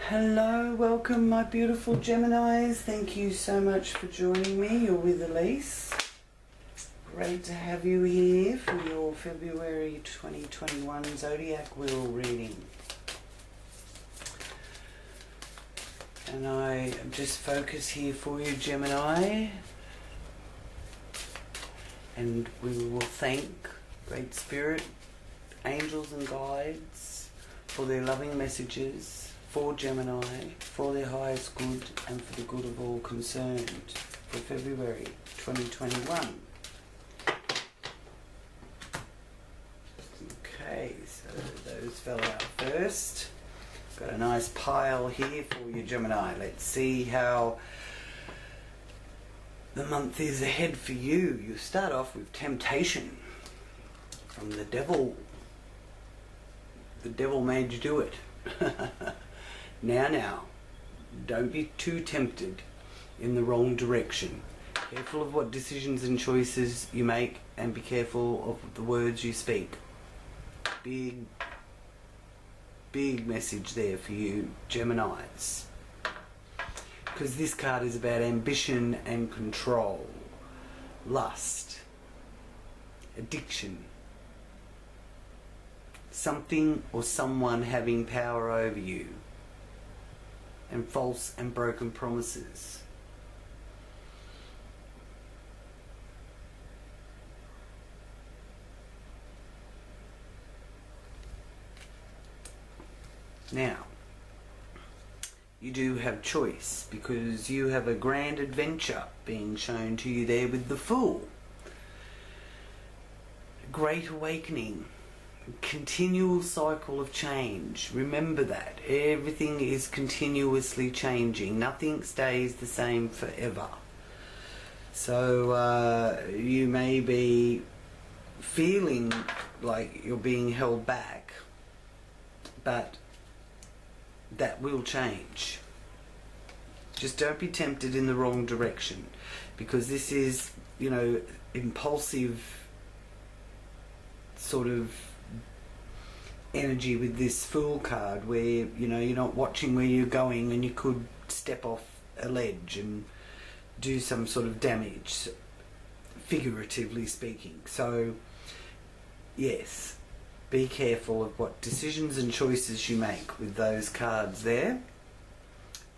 Hello, welcome my beautiful Geminis. Thank you so much for joining me. You're with Elise. Great to have you here for your February 2021 Zodiac Wheel reading. And I just focus here for you, Gemini. And we will thank Great Spirit, angels and guides for their loving messages for Gemini, for their highest good and for the good of all concerned for February 2021. Okay, so those fell out first. Got a nice pile here for you, Gemini. Let's see how the month is ahead for you. You start off with temptation from the devil. The devil made you do it. Now, don't be too tempted in the wrong direction. Careful of what decisions and choices you make, and be careful of the words you speak. Big message there for you, Geminis. Because this card is about ambition and control, lust, addiction, something or someone having power over you, and false and broken promises. Now, you do have choice because you have a grand adventure being shown to you there with the Fool. A great awakening. Continual cycle of change. Remember that. Everything is continuously changing. Nothing stays the same forever. So you may be feeling like you're being held back, but that will change. Just don't be tempted in the wrong direction, because this is, you know, impulsive sort of energy with this Fool card, where, you know, you're not watching where you're going and you could step off a ledge and do some sort of damage, figuratively speaking. So yes, be careful of what decisions and choices you make with those cards there.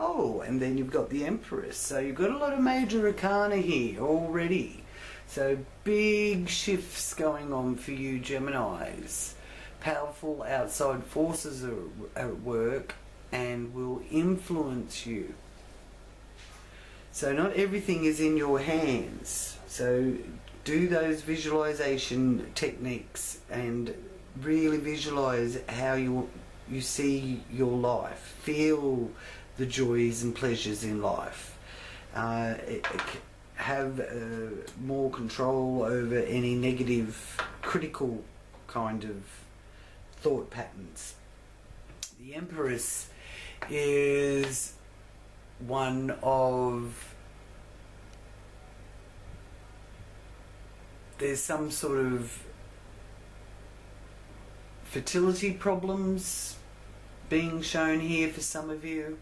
Oh, and then you've got the Empress, so you've got a lot of major arcana here already. So big shifts going on for you, Geminis. Powerful outside forces are at work and will influence you. So not everything is in your hands. So do those visualization techniques and really visualize how you see your life. Feel the joys and pleasures in life. Have more control over any negative, critical kind of thought patterns. The Empress is one of, there's some sort of fertility problems being shown here for some of you.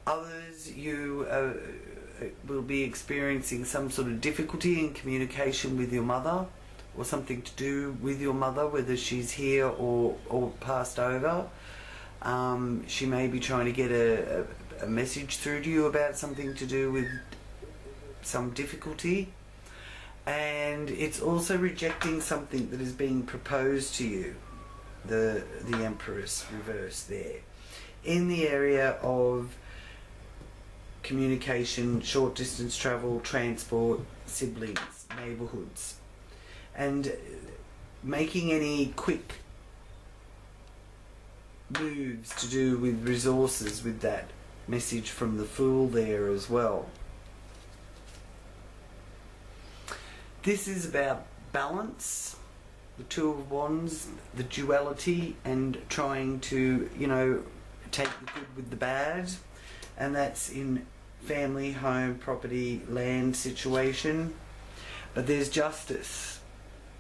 Others, you will be experiencing some sort of difficulty in communication with your mother, or something to do with your mother, whether she's here or passed over. She may be trying to get a message through to you about something to do with some difficulty. And it's also rejecting something that is being proposed to you, the Empress reverse there, in the area of communication, short distance travel, transport, siblings, neighbourhoods, and making any quick moves to do with resources with that message from the Fool there as well. This is about balance, the Two of Wands, the duality, and trying to, you know, take the good with the bad, and that's in family, home, property, land situation. But there's justice.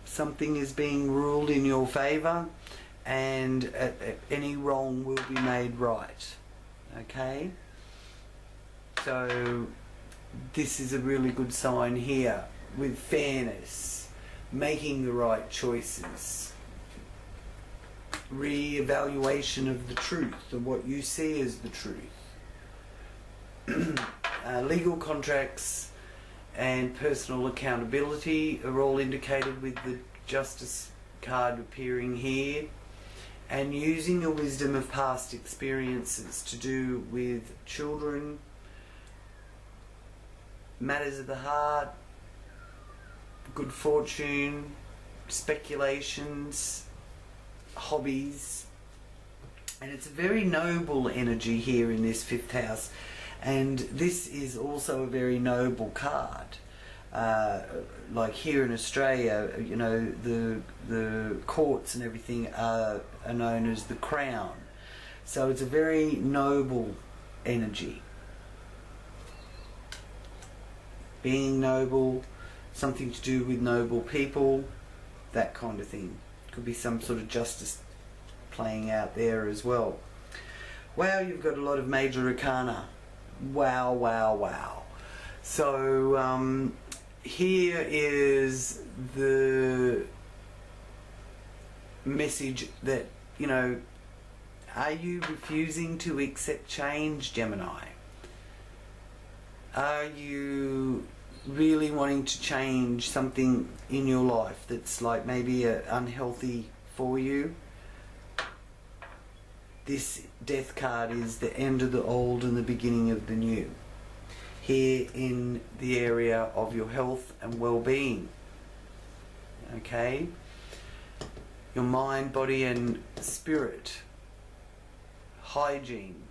Something is being ruled in your favour, and any wrong will be made right. Okay? So this is a really good sign here, with fairness, making the right choices, re-evaluation of the truth, of what you see as the truth. Legal contracts and personal accountability are all indicated with the Justice card appearing here, and using the wisdom of past experiences to do with children, matters of the heart, good fortune, speculations, hobbies. And it's a very noble energy here in this 5th house, and this is also a very noble card. Like here in Australia, you know, the courts and everything are known as the crown. So it's a very noble energy. Being noble, something to do with noble people, that kind of thing. Could be some sort of justice playing out there as well. Wow, you've got a lot of major arcana. Wow, wow, wow. So here is the message that, you know, are you refusing to accept change, Gemini? Are you really wanting to change something in your life that's like maybe unhealthy for you? This death card is the end of the old and the beginning of the new. Here in the area of your health and well-being. Okay? Your mind, body and spirit. Hygiene.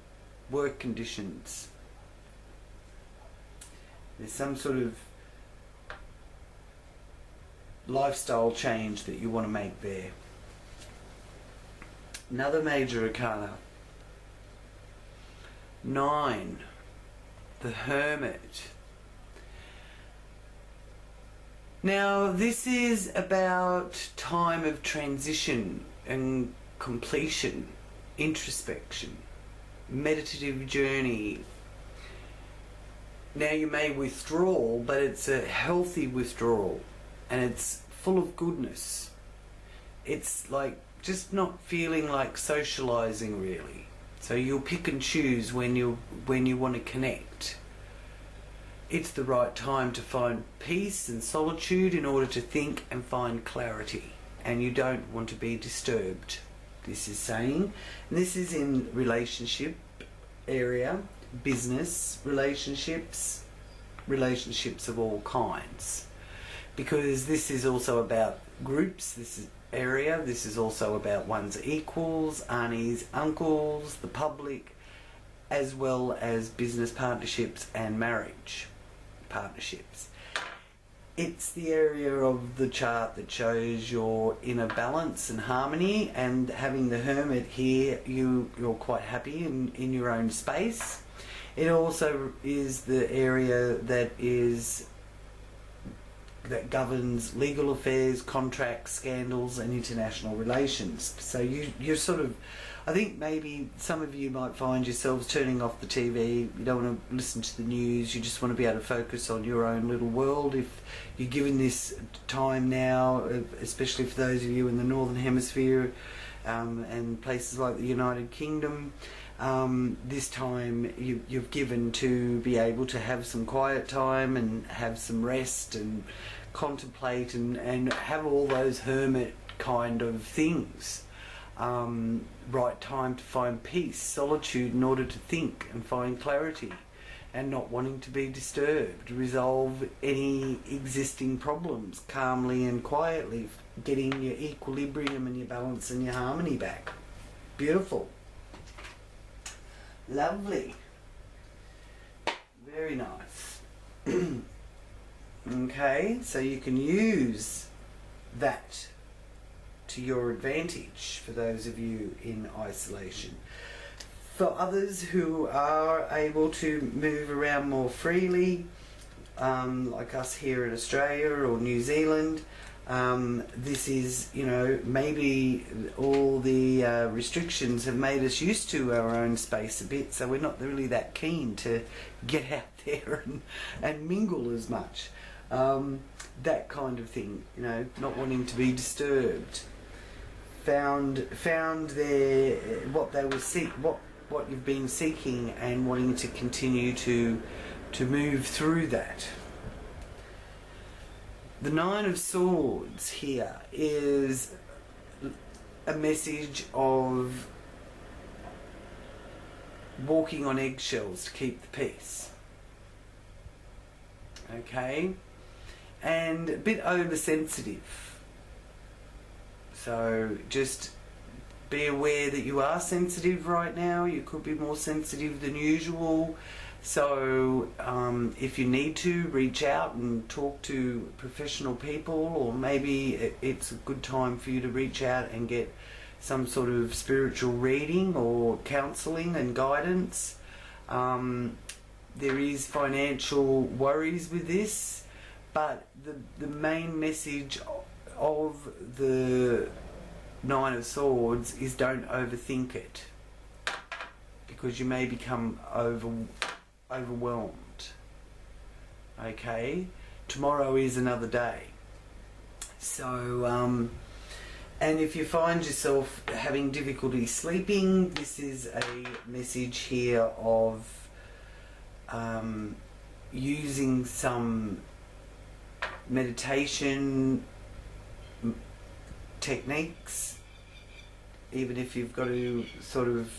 Work conditions. There's some sort of lifestyle change that you want to make there. Another major arcana. 9. The Hermit. Now this is about time of transition and completion, introspection, meditative journey. Now you may withdraw, but it's a healthy withdrawal and it's full of goodness. It's like just not feeling like socializing really. So you'll pick and choose when you want to connect. It's the right time to find peace and solitude in order to think and find clarity. And you don't want to be disturbed, this is saying. And this is in relationship area, business, relationships of all kinds. Because this is also about groups, this is area, this is also about one's equals, aunties, uncles, the public, as well as business partnerships and marriage partnerships. It's the area of the chart that shows your inner balance and harmony, and having the Hermit here, you're quite happy in your own space. It also is the area that governs legal affairs, contracts, scandals and international relations. So you're sort of, I think maybe some of you might find yourselves turning off the TV, you don't want to listen to the news, you just want to be able to focus on your own little world. If you're given this time now, especially for those of you in the Northern Hemisphere and places like the United Kingdom, this time you've given to be able to have some quiet time and have some rest and contemplate and have all those hermit kind of things. Right time to find peace, solitude in order to think and find clarity, and not wanting to be disturbed, resolve any existing problems calmly and quietly, getting your equilibrium and your balance and your harmony back. Beautiful. Lovely. Very nice. Okay, so you can use that to your advantage for those of you in isolation. For others who are able to move around more freely, like us here in Australia or New Zealand, This is, you know, maybe all the restrictions have made us used to our own space a bit, so we're not really that keen to get out there and mingle as much. That kind of thing, you know, not wanting to be disturbed. Found their what they were what you've been seeking, and wanting to continue to move through that. The Nine of Swords here is a message of walking on eggshells to keep the peace. Okay? And a bit oversensitive. So just be aware that you are sensitive right now. You could be more sensitive than usual. So if you need to, reach out and talk to professional people, or maybe it's a good time for you to reach out and get some sort of spiritual reading or counselling and guidance. There is financial worries with this, but the main message of the Nine of Swords is don't overthink it, because you may become overwhelmed. Okay, tomorrow is another day. So and if you find yourself having difficulty sleeping, this is a message here of using some meditation techniques, even if you've got to sort of,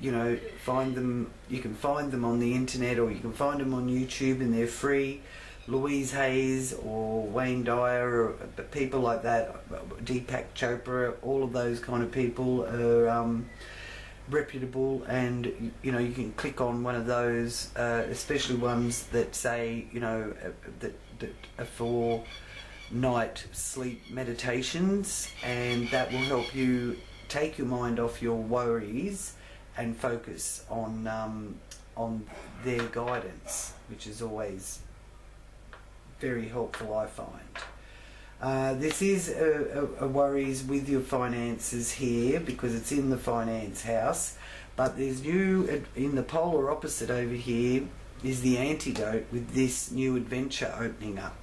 you know, find them. You can find them on the internet, or you can find them on YouTube, and they're free. Louise Hayes or Wayne Dyer, or people like that, Deepak Chopra, all of those kind of people are reputable, and you know, you can click on one of those, especially ones that say, you know, that are for night sleep meditations, and that will help you take your mind off your worries and focus on their guidance, which is always very helpful, I find. This is a worries with your finances here, because it's in the finance house, but there's new, in the polar opposite over here is the antidote with this new adventure opening up,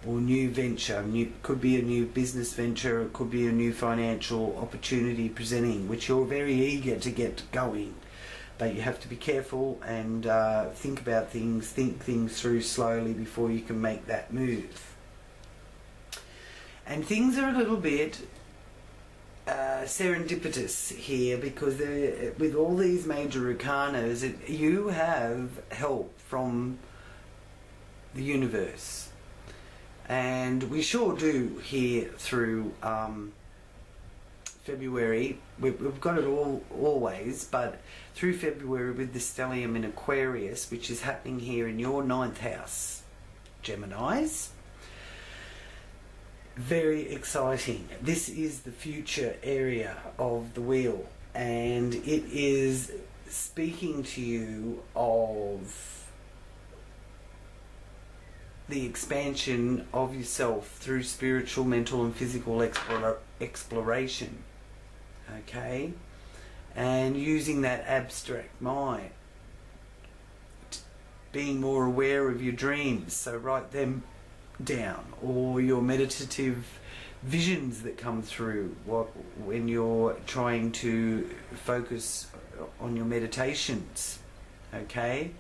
or new venture. Could be a new business venture, it could be a new financial opportunity presenting, which you're very eager to get going. But you have to be careful and think things through slowly before you can make that move. And things are a little bit serendipitous here, because with all these major arcanas, you have help from the universe. And we sure do here through February. We've got it all always, but through February with the stellium in Aquarius, which is happening here in your 9th house, Geminis. Very exciting. This is the future area of the wheel, and it is speaking to you of the expansion of yourself through spiritual, mental and physical exploration. Okay? And using that abstract mind, being more aware of your dreams, so write them down, or your meditative visions that come through when you're trying to focus on your meditations. Okay?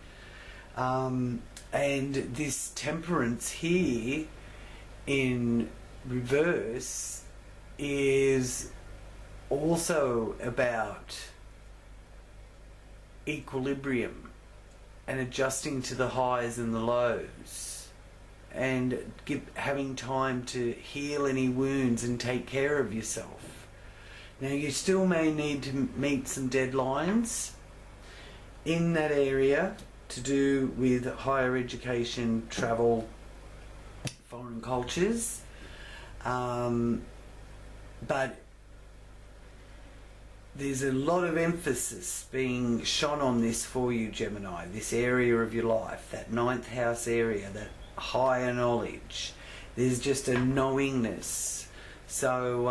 And this temperance here in reverse is also about equilibrium and adjusting to the highs and the lows, and having time to heal any wounds and take care of yourself. Now, you still may need to meet some deadlines in that area to do with higher education, travel, foreign cultures, but there's a lot of emphasis being shone on this for you, Gemini, this area of your life, that 9th house area, that higher knowledge, There's just a knowingness. So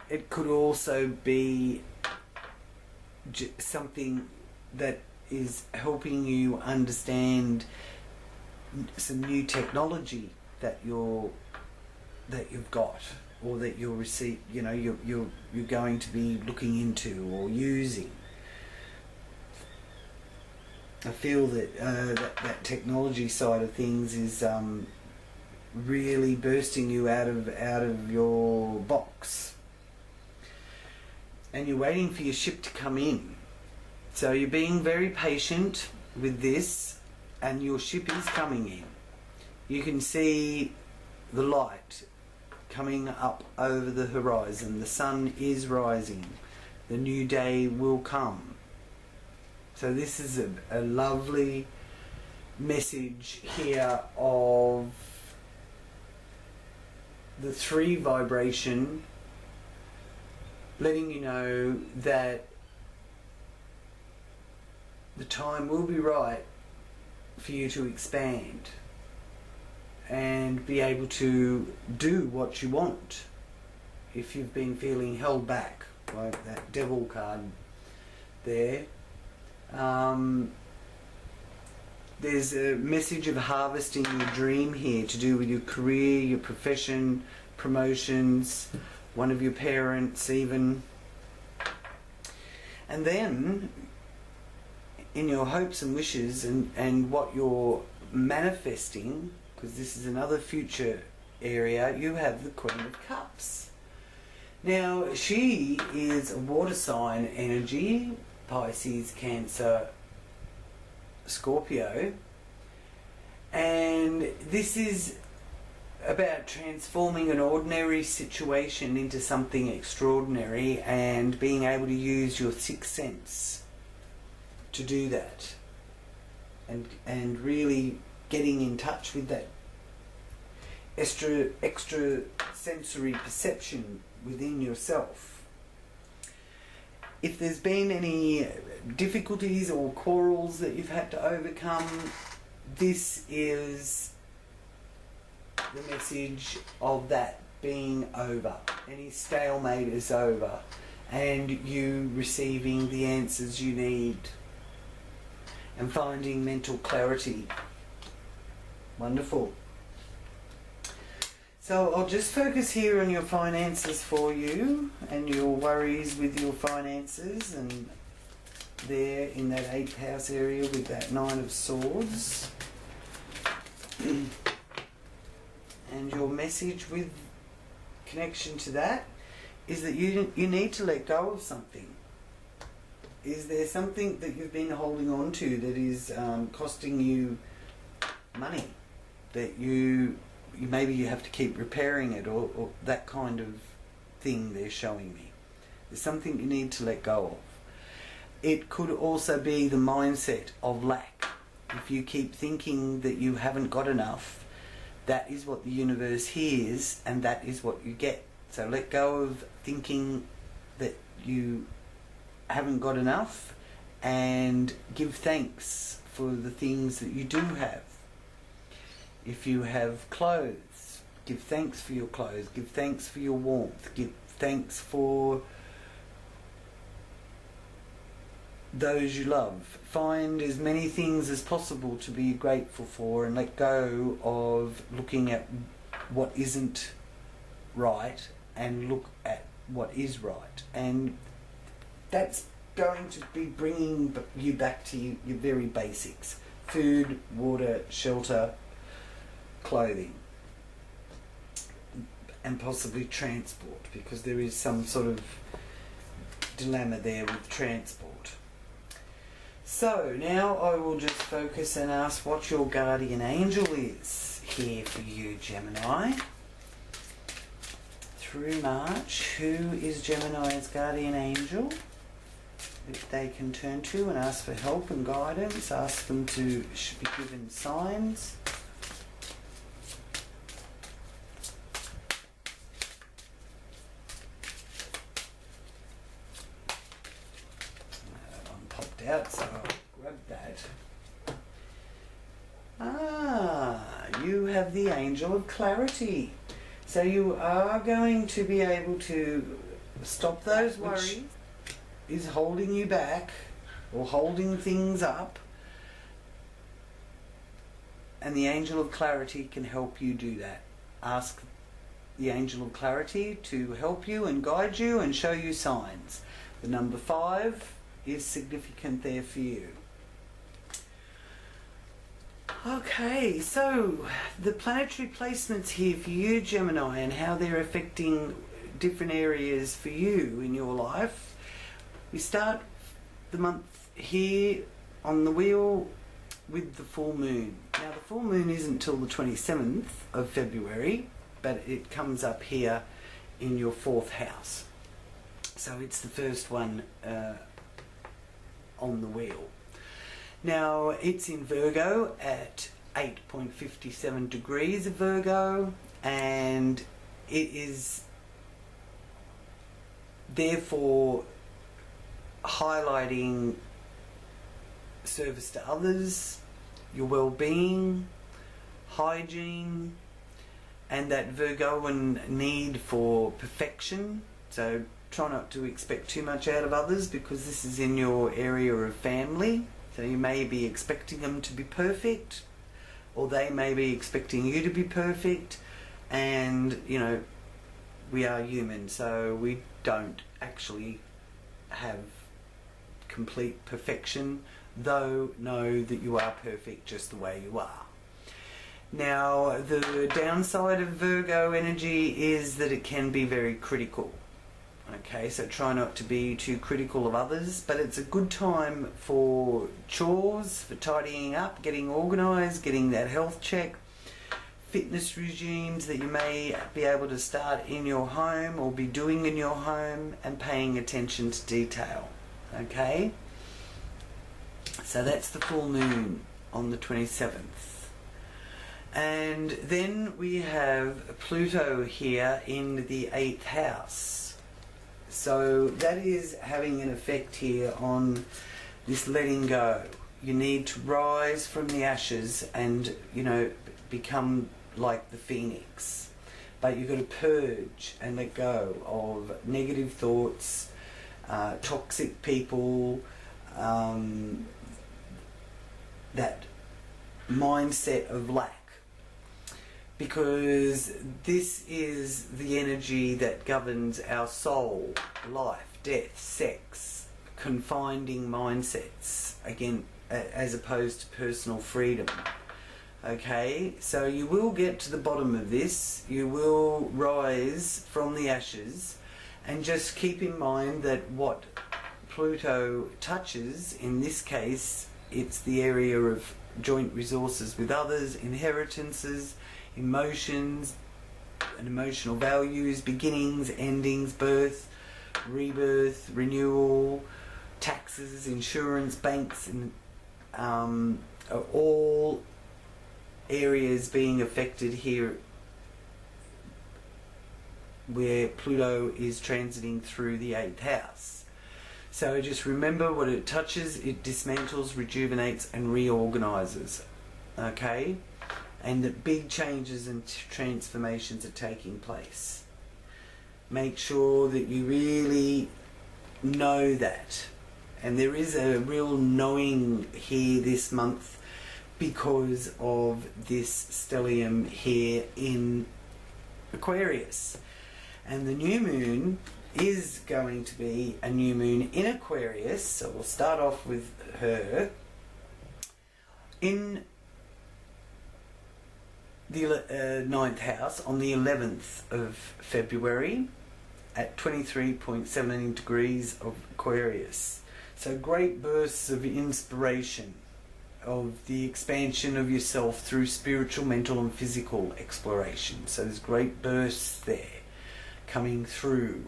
it could also be something that is helping you understand some new technology that you've got, or that you'll receive, you know, you're going to be looking into or using. I feel that that technology side of things is really bursting you out of your box, and you're waiting for your ship to come in. So you're being very patient with this, and your ship is coming in. You can see the light coming up over the horizon. The sun is rising. The new day will come. So this is a lovely message here of the 3 vibration, letting you know that the time will be right for you to expand and be able to do what you want. If you've been feeling held back, like that devil card there, there's a message of harvesting your dream here, to do with your career, your profession, promotions, one of your parents even. And then in your hopes and wishes and what you're manifesting, because this is another future area, you have the Queen of Cups. Now, she is a water sign energy, Pisces, Cancer, Scorpio, and this is about transforming an ordinary situation into something extraordinary, and being able to use your 6th sense to do that, and really getting in touch with that extra sensory perception within yourself. If there's been any difficulties or quarrels that you've had to overcome, this is the message of that being over. Any stalemate is over, and you receiving the answers you need and finding mental clarity. Wonderful. So I'll just focus here on your finances for you, and your worries with your finances, and there in that 8th house area with that 9 of Swords. And your message with connection to that is that you need to let go of something. Is there something that you've been holding on to that is costing you money, that you maybe you have to keep repairing it, or that kind of thing they're showing me? There's something you need to let go of. It could also be the mindset of lack. If you keep thinking that you haven't got enough, that is what the universe hears, and that is what you get. So let go of thinking that you haven't got enough, and give thanks for the things that you do have. If you have clothes, give thanks for your clothes, give thanks for your warmth, give thanks for those you love. Find as many things as possible to be grateful for, and let go of looking at what isn't right and look at what is right. And that's going to be bringing you back to your very basics: food, water, shelter, clothing, and possibly transport, because there is some sort of dilemma there with transport. So now I will just focus and ask what your guardian angel is here for you, Gemini. Through March, who is Gemini's guardian angel that they can turn to and ask for help and guidance? Ask them to be given signs. That one popped out, so I'll grab that. you have the angel of clarity. So you are going to be able to stop those worries, is holding you back or holding things up. And the angel of clarity can help you do that. Ask the angel of clarity to help you and guide you and show you signs. The number 5 is significant there for you. Okay, so the planetary placements here for you, Gemini, and how they're affecting different areas for you in your life. We start the month here on the wheel with the full moon. Now the full moon isn't till the 27th of February, but it comes up here in your 4th house. So it's the first one on the wheel. Now it's in Virgo at 8.57 degrees of Virgo, and it is therefore highlighting service to others, your well-being, hygiene, and that Virgoan need for perfection. So try not to expect too much out of others, because this is in your area of family. So you may be expecting them to be perfect, or they may be expecting you to be perfect, and you know, we are human, so we don't actually have complete perfection, though know that you are perfect just the way you are. Now the downside of Virgo energy is that it can be very critical. Okay, so try not to be too critical of others, but it's a good time for chores, for tidying up, getting organised, getting that health check, fitness regimes that you may be able to start in your home or be doing in your home, and paying attention to detail. Okay, so that's the full moon on the 27th. And then we have Pluto here in the 8th house. So that is having an effect here on this letting go. You need to rise from the ashes and, you know, become like the phoenix. But you've got to purge and let go of negative thoughts, toxic people, that mindset of lack. Because this is the energy that governs our soul, life, death, sex, confining mindsets, again, as opposed to personal freedom. Okay, so you will get to the bottom of this, you will rise from the ashes, and just keep in mind that what Pluto touches, in this case, it's the area of joint resources with others, inheritances, emotions and emotional values, beginnings, endings, birth, rebirth, renewal, taxes, insurance, banks, and are all areas being affected here where Pluto is transiting through the 8th house. So just remember, what it touches, it dismantles, rejuvenates and reorganizes. Okay? And that big changes and transformations are taking place. Make sure that you really know that. And there is a real knowing here this month because of this stellium here in Aquarius. And the new moon is going to be a new moon in Aquarius, so we'll start off with her in the 9th house on the 11th of February at 23.17 degrees of Aquarius. So great bursts of inspiration, of the expansion of yourself through spiritual, mental and physical exploration. So there's great bursts there coming through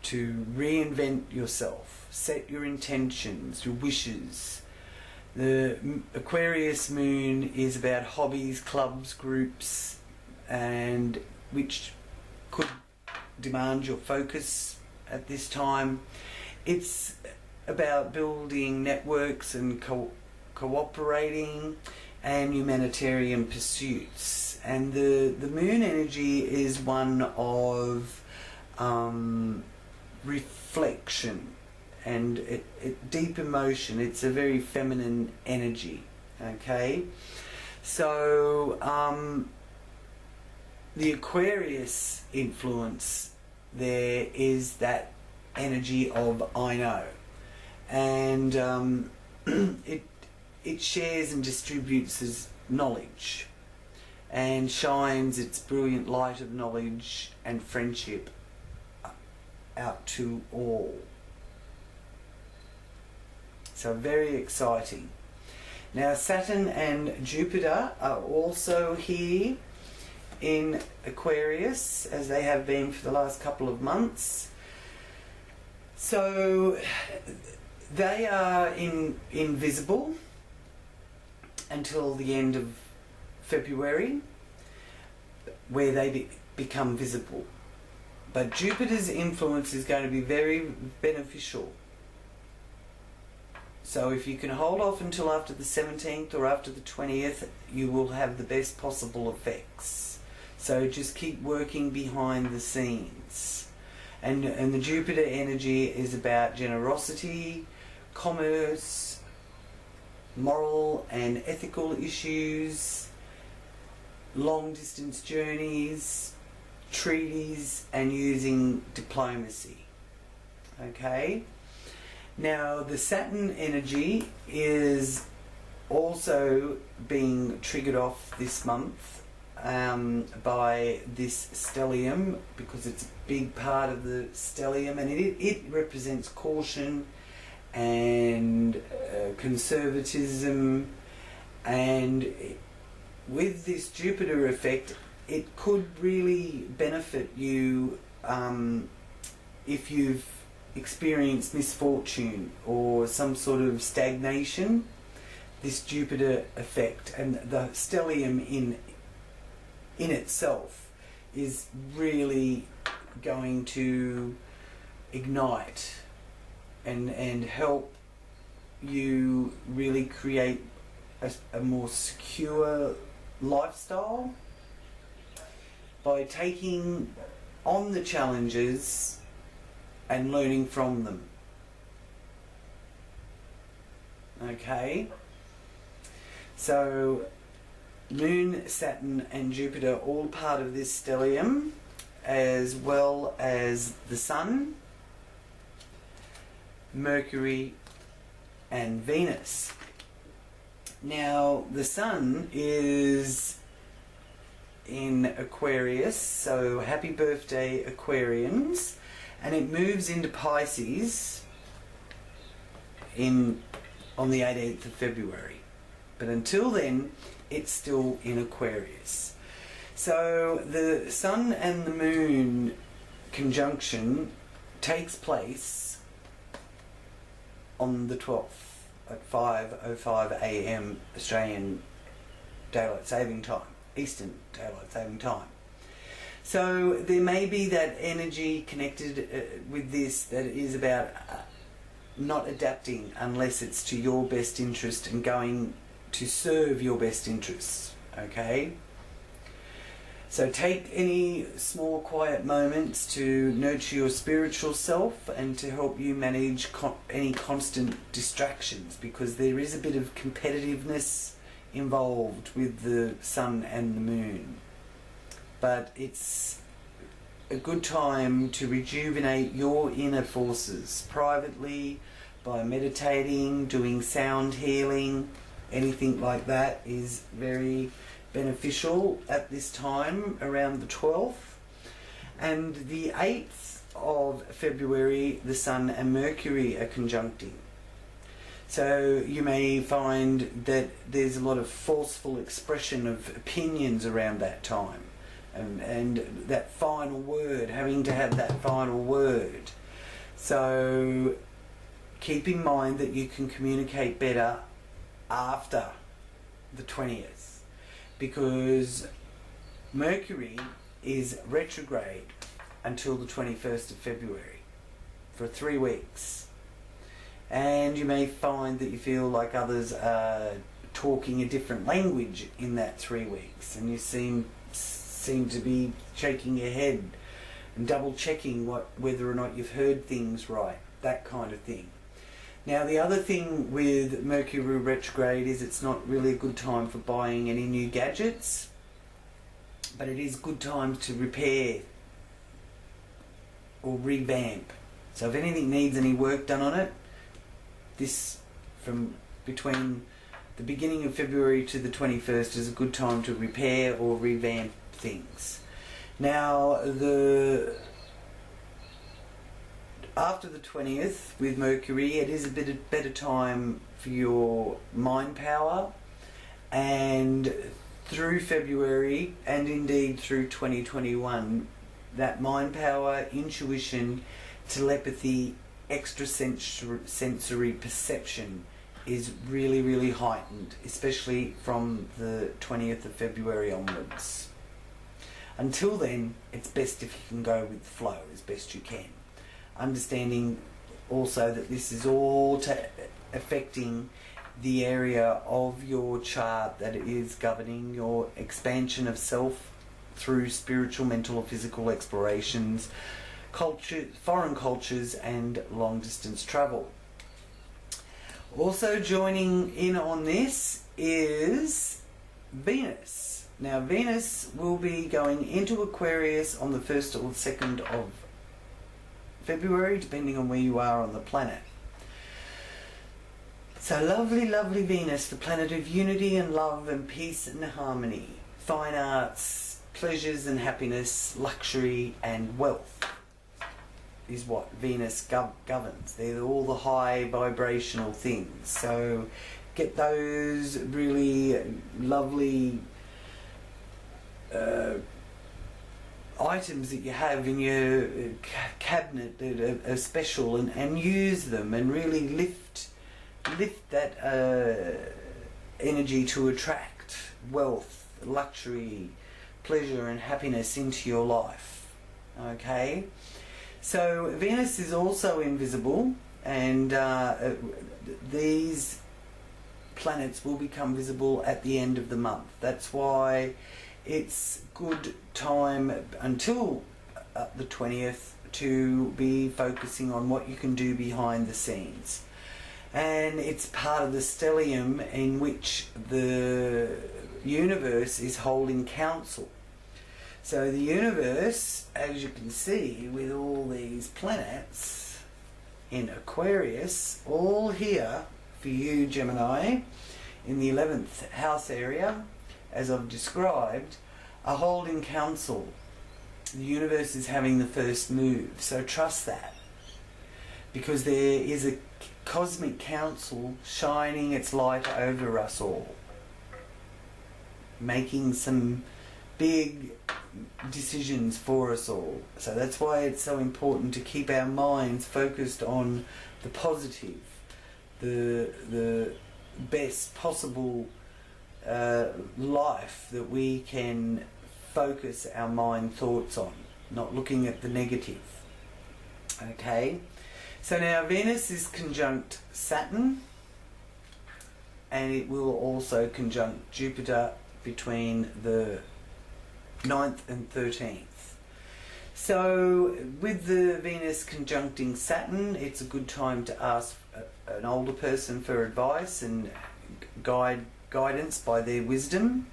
to reinvent yourself, set your intentions, your wishes. The Aquarius moon is about hobbies, clubs, groups, and which could demand your focus at this time. It's about building networks and cooperating and humanitarian pursuits. and the moon energy is one of reflection and deep emotion. It's a very feminine energy. Okay, so the Aquarius influence there is that energy of I know, and it shares and distributes as knowledge and shines its brilliant light of knowledge and friendship out to all. So very exciting. Now Saturn and Jupiter are also here in Aquarius, as they have been for the last couple of months. So they are invisible until the end of February, where they become visible. But Jupiter's influence is going to be very beneficial. So if you can hold off until after the 17th or after the 20th, you will have the best possible effects. So just keep working behind the scenes. And the Jupiter energy is about generosity, commerce, moral and ethical issues, long distance journeys, treaties, and using diplomacy. Okay? Now the Saturn energy is also being triggered off this month by this stellium, because it's a big part of the stellium, and it represents caution and conservatism, and with this Jupiter effect it could really benefit you if you've experienced misfortune or some sort of stagnation. This Jupiter effect and the stellium in itself is really going to ignite and help you really create a more secure lifestyle by taking on the challenges and learning from them. Okay, so Moon, Saturn and Jupiter all part of this stellium, as well as the Sun, Mercury and Venus. Now the Sun is in Aquarius, so happy birthday Aquarians, and it moves into Pisces on the 18th of February. But until then, it's still in Aquarius. So the Sun and the Moon conjunction takes place on the 12th at 5:05 a.m. Australian Daylight Saving Time, Eastern Daylight Saving Time. So there may be that energy connected with this that is about not adapting unless it's to your best interest and going to serve your best interests. Okay? So take any small quiet moments to nurture your spiritual self and to help you manage any constant distractions, because there is a bit of competitiveness involved with the Sun and the Moon. But it's a good time to rejuvenate your inner forces privately by meditating, doing sound healing. Anything like that is very beneficial at this time around the 12th. And the 8th of February, the Sun and Mercury are conjuncting. So you may find that there's a lot of forceful expression of opinions around that time. And that final word, having to have that final word. So keep in mind that you can communicate better after the 20th, because Mercury is retrograde until the 21st of February for 3 weeks, and you may find that you feel like others are talking a different language in that 3 weeks, and you seem to be shaking your head and double checking whether or not you've heard things right, that kind of thing. Now, the other thing with Mercury retrograde is it's not really a good time for buying any new gadgets, but it is good time to repair or revamp. So if anything needs any work done on it, this from between the beginning of February to the 21st is a good time to repair or revamp things. Now, after the 20th with Mercury, it is a bit better time for your mind power, and through February and indeed through 2021, that mind power, intuition, telepathy, extrasensory perception is really, really heightened, especially from the 20th of February onwards. Until then, it's best if you can go with the flow as best you can. Understanding also that this is all affecting the area of your chart that is governing your expansion of self through spiritual, mental or physical explorations, foreign cultures and long distance travel. Also joining in on this is Venus. Now, Venus will be going into Aquarius on the 1st or 2nd of February, depending on where you are on the planet. So lovely, lovely Venus, the planet of unity and love and peace and harmony, fine arts, pleasures and happiness, luxury and wealth is what Venus governs. They're all the high vibrational things. So get those really lovely items that you have in your cabinet that are special, and use them and really lift that energy to attract wealth, luxury, pleasure and happiness into your life. Okay, so Venus is also invisible, and these planets will become visible at the end of the month. That's why it's good time until the 20th to be focusing on what you can do behind the scenes. And it's part of the stellium in which the universe is holding council. So the universe, as you can see with all these planets in Aquarius, all here for you Gemini in the 11th house area, as I've described, are holding council. The universe is having the first move, so trust that, because there is a cosmic council shining its light over us all, making some big decisions for us all. So that's why it's so important to keep our minds focused on the positive, the best possible life that we can focus our mind thoughts on, not looking at the negative. Okay, so now Venus is conjunct Saturn, and it will also conjunct Jupiter between the 9th and 13th. So with the Venus conjuncting Saturn, it's a good time to ask an older person for advice and guidance by their wisdom,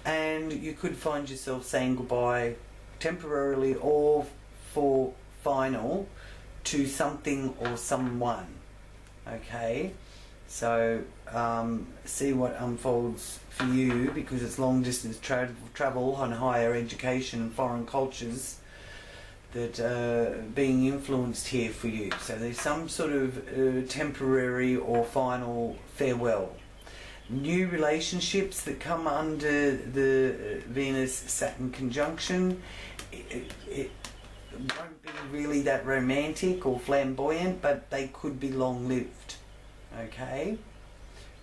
and you could find yourself saying goodbye temporarily or for final to something or someone. Okay, so see what unfolds for you, because it's long distance travel on higher education and foreign cultures that are being influenced here for you. So there's some sort of temporary or final farewell. New relationships that come under the Venus-Saturn conjunction, it won't be really that romantic or flamboyant, but they could be long-lived. Okay?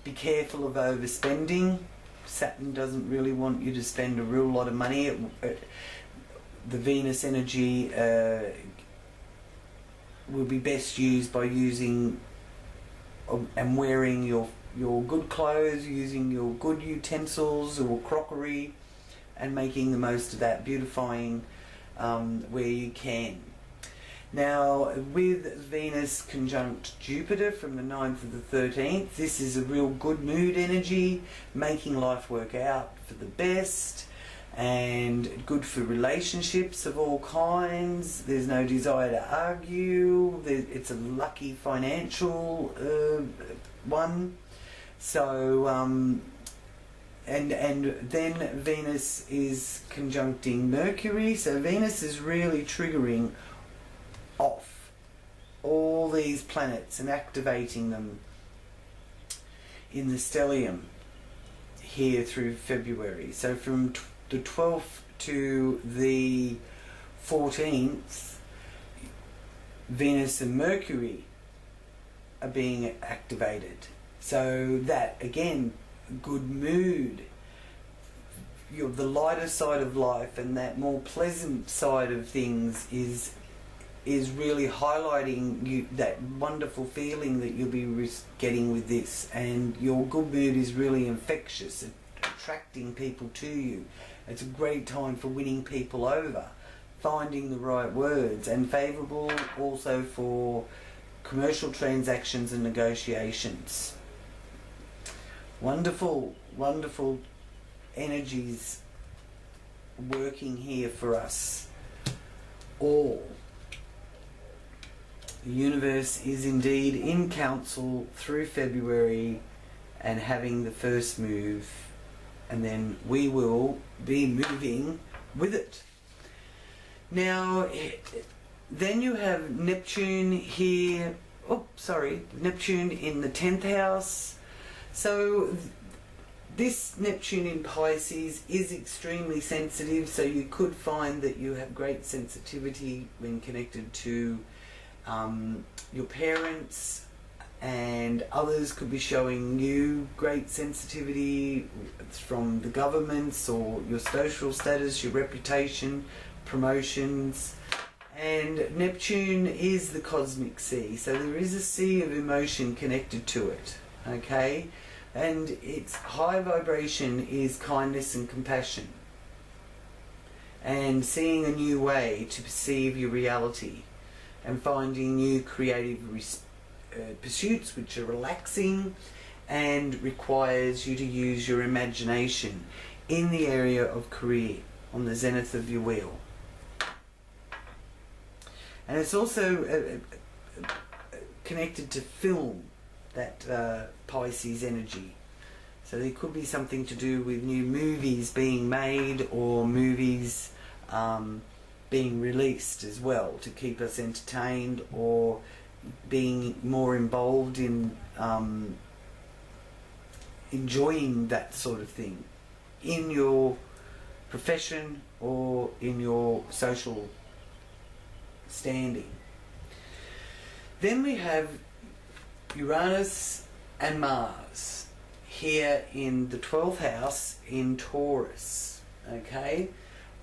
Be careful of overspending. Saturn doesn't really want you to spend a real lot of money. The Venus energy will be best used by using and wearing your your good clothes, using your good utensils or crockery, and making the most of that, beautifying where you can. Now, with Venus conjunct Jupiter from the 9th to the 13th, this is a real good mood energy, making life work out for the best, and good for relationships of all kinds. There's no desire to argue. It's a lucky financial one. So, and then Venus is conjuncting Mercury. So Venus is really triggering off all these planets and activating them in the stellium here through February. So from the 12th to the 14th, Venus and Mercury are being activated. So that, again, good mood, the lighter side of life and that more pleasant side of things is really highlighting you, that wonderful feeling that you'll be getting with this, and your good mood is really infectious, attracting people to you. It's a great time for winning people over, finding the right words, and favourable also for commercial transactions and negotiations. Wonderful, wonderful energies working here for us all. The universe is indeed in council through February and having the first move, and then we will be moving with it. Now, then you have Neptune here, Neptune in the 10th house. So this Neptune in Pisces is extremely sensitive, so you could find that you have great sensitivity when connected to your parents, and others could be showing you great sensitivity from the governments or your social status, your reputation, promotions. And Neptune is the cosmic sea, so there is a sea of emotion connected to it, okay? And its high vibration is kindness and compassion, and seeing a new way to perceive your reality, and finding new creative pursuits which are relaxing and requires you to use your imagination in the area of career, on the zenith of your wheel. And it's also connected to film, that Pisces energy. So there could be something to do with new movies being made, or movies being released as well, to keep us entertained, or being more involved in enjoying that sort of thing in your profession or in your social standing. Then we have Uranus and Mars here in the 12th house in Taurus, okay?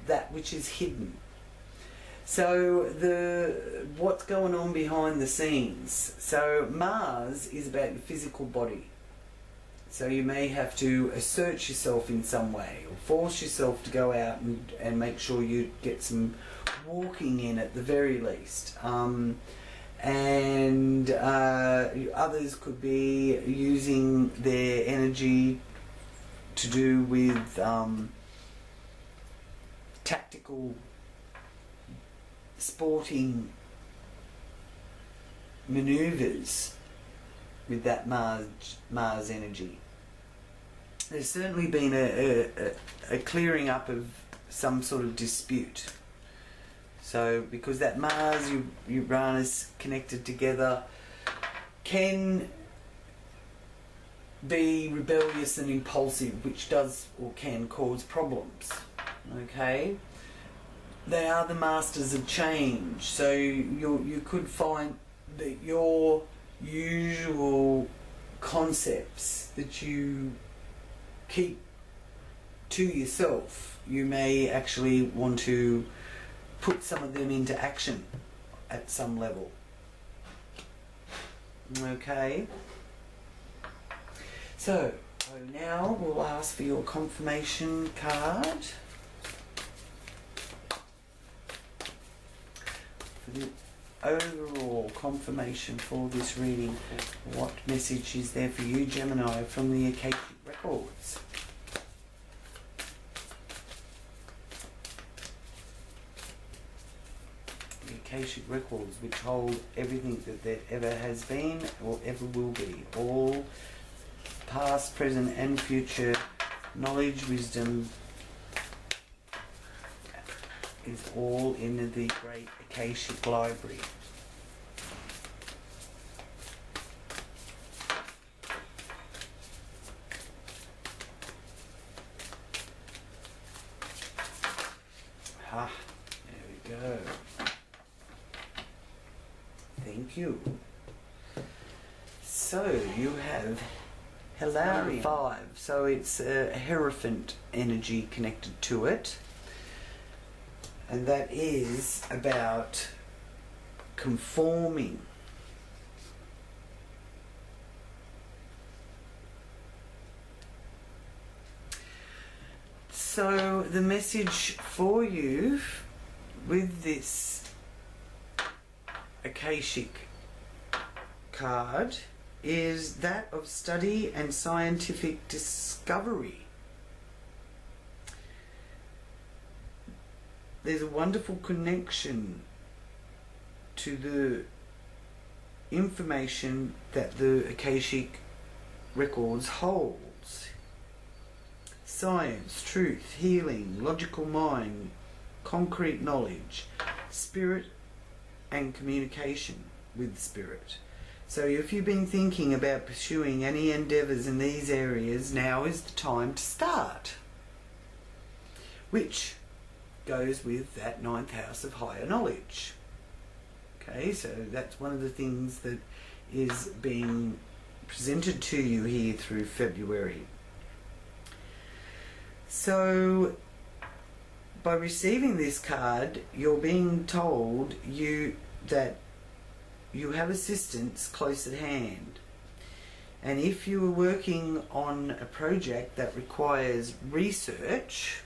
That which is hidden. So what's going on behind the scenes? So Mars is about your physical body. So you may have to assert yourself in some way, or force yourself to go out and make sure you get some walking in at the very least. And others could be using their energy to do with tactical sporting maneuvers with that Mars energy. There's certainly been a clearing up of some sort of dispute. So because that Mars Uranus connected together can be rebellious and impulsive, which does or can cause problems, okay? They are the masters of change, so you could find that your usual concepts that you keep to yourself, you may actually want to put some of them into action at some level. Okay. So now we'll ask for your confirmation card. For the overall confirmation for this reading, what message is there for you, Gemini, from the Akashic Records? The Akashic Records, which hold everything that there ever has been or ever will be. All past, present and future knowledge, wisdom is all in the great Akashic Library. Ah, there we go. Thank you. So you have Hilarion 5, so it's a Hierophant energy connected to it, and that is about conforming. So the message for you with this Akashic card is that of study and scientific discovery. There's a wonderful connection to the information that the Akashic Records holds. Science, truth, healing, logical mind, concrete knowledge, spirit and communication with spirit. So if you've been thinking about pursuing any endeavours in these areas, now is the time to start. Which goes with that 9th house of higher knowledge. Okay, so that's one of the things that is being presented to you here through February. So by receiving this card, you're being told that you have assistance close at hand. And if you are working on a project that requires research,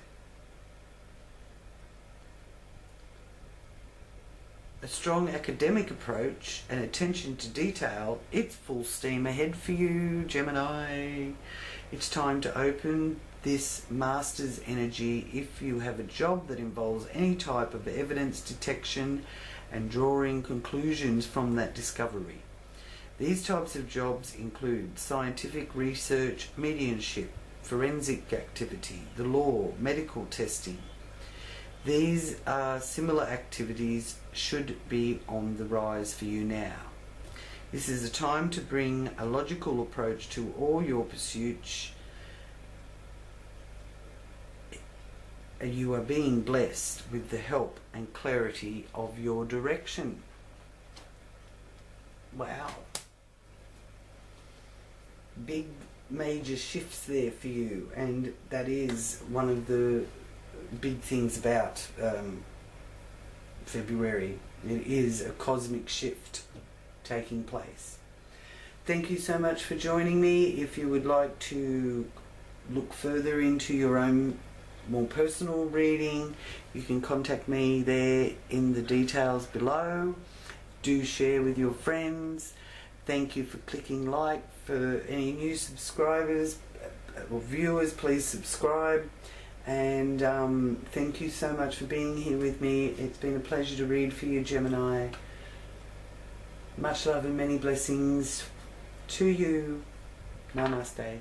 a strong academic approach and attention to detail, it's full steam ahead for you, Gemini. It's time to open this master's energy if you have a job that involves any type of evidence detection and drawing conclusions from that discovery. These types of jobs include scientific research, mediumship, forensic activity, the law, medical testing. These are similar activities should be on the rise for you now. This is a time to bring a logical approach to all your pursuits. You are being blessed with the help and clarity of your direction. Wow. Big major shifts there for you, and that is one of the big things about February. It is a cosmic shift taking place. Thank you so much for joining me. If you would like to look further into your own more personal reading, you can contact me there in the details below. Do share with your friends. Thank you for clicking like. For any new subscribers or viewers, please subscribe. And thank you so much for being here with me. It's been a pleasure to read for you, Gemini. Much love and many blessings to you. Namaste.